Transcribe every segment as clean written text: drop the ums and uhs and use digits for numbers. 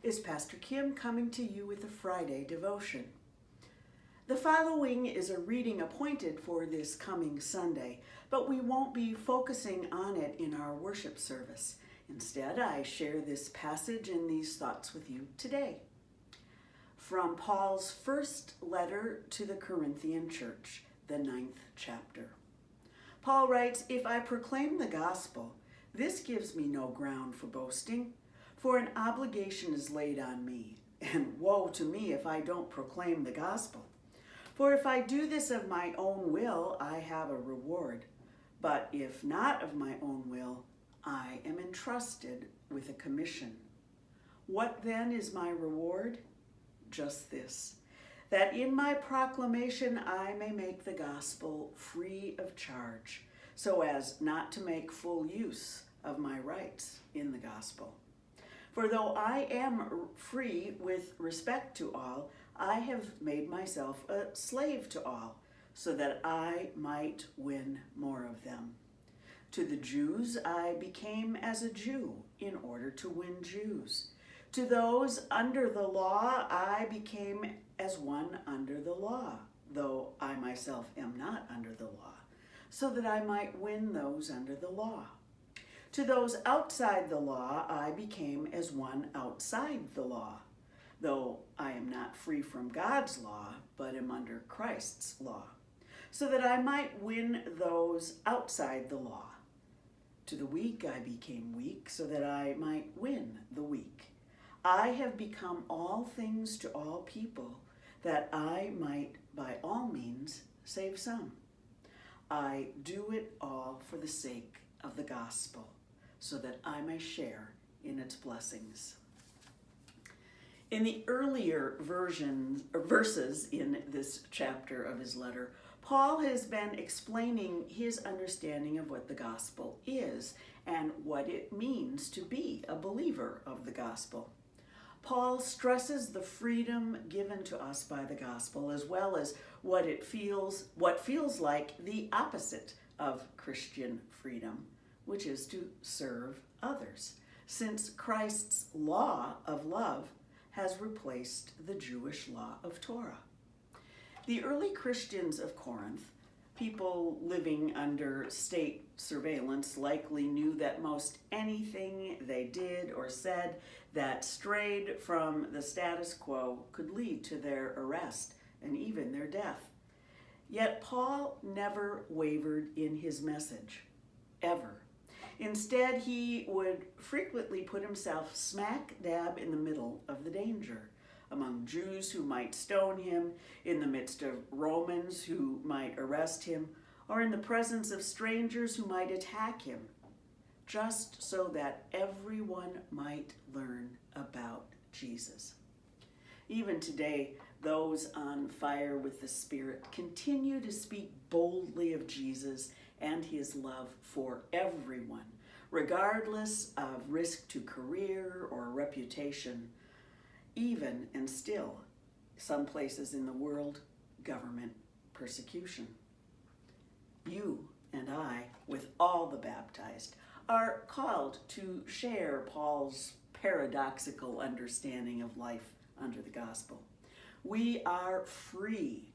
is Pastor Kim coming to you with a Friday devotion. The following is a reading appointed for this coming Sunday, but we won't be focusing on it in our worship service. Instead, I share this passage and these thoughts with you today. From Paul's first letter to the Corinthian church, the 9th chapter. Paul writes, "If I proclaim the gospel, this gives me no ground for boasting, for an obligation is laid on me, and woe to me if I don't proclaim the gospel. For if I do this of my own will, I have a reward. But if not of my own will, I am entrusted with a commission. What then is my reward? Just this, that in my proclamation I may make the gospel free of charge, so as not to make full use of my rights in the gospel. For though I am free with respect to all, I have made myself a slave to all, so that I might win more of them. To the Jews I became as a Jew in order to win Jews. To those under the law I became as one under the law, though I myself am not under the law, so that I might win those under the law. To those outside the law I became as one outside the law, though I am not free from God's law, but am under Christ's law, so that I might win those outside the law. To the weak I became weak, so that I might win the weak. I have become all things to all people, that I might by all means save some. I do it all for the sake of the gospel, so that I may share in its blessings." In the earlier verses in this chapter of his letter, Paul has been explaining his understanding of what the gospel is and what it means to be a believer of the gospel. Paul stresses the freedom given to us by the gospel, as well as what feels like the opposite of Christian freedom, which is to serve others, since Christ's law of love has replaced the Jewish law of Torah. The early Christians of Corinth, people living under state surveillance, likely knew that most anything they did or said that strayed from the status quo could lead to their arrest and even their death. Yet Paul never wavered in his message, ever. Instead, he would frequently put himself smack dab in the middle of the danger, among Jews who might stone him, in the midst of Romans who might arrest him, or in the presence of strangers who might attack him, just so that everyone might learn about Jesus. Even today, those on fire with the Spirit continue to speak boldly of Jesus and his love for everyone, regardless of risk to career or reputation, even and still, some places in the world, government persecution. You and I, with all the baptized, are called to share Paul's paradoxical understanding of life under the gospel. We are free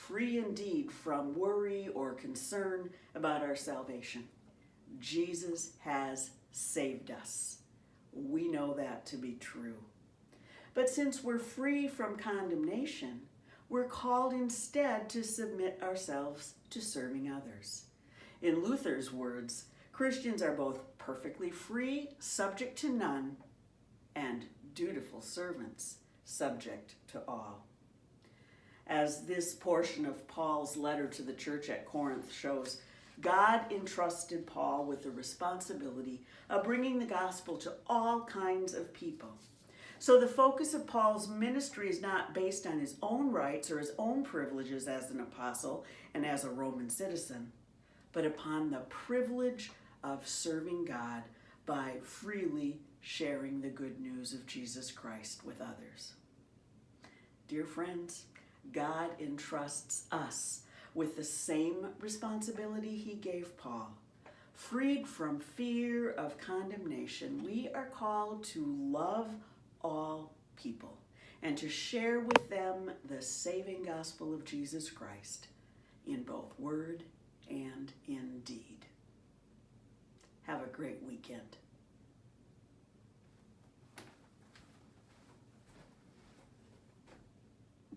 indeed from worry or concern about our salvation. Jesus has saved us. We know that to be true. But since we're free from condemnation, we're called instead to submit ourselves to serving others. In Luther's words, Christians are both perfectly free, subject to none, and dutiful servants, subject to all. As this portion of Paul's letter to the church at Corinth shows, God entrusted Paul with the responsibility of bringing the gospel to all kinds of people. So the focus of Paul's ministry is not based on his own rights or his own privileges as an apostle and as a Roman citizen, but upon the privilege of serving God by freely sharing the good news of Jesus Christ with others. Dear friends, God entrusts us with the same responsibility he gave Paul. Freed from fear of condemnation, we are called to love all people and to share with them the saving gospel of Jesus Christ in both word and in deed. Have a great weekend.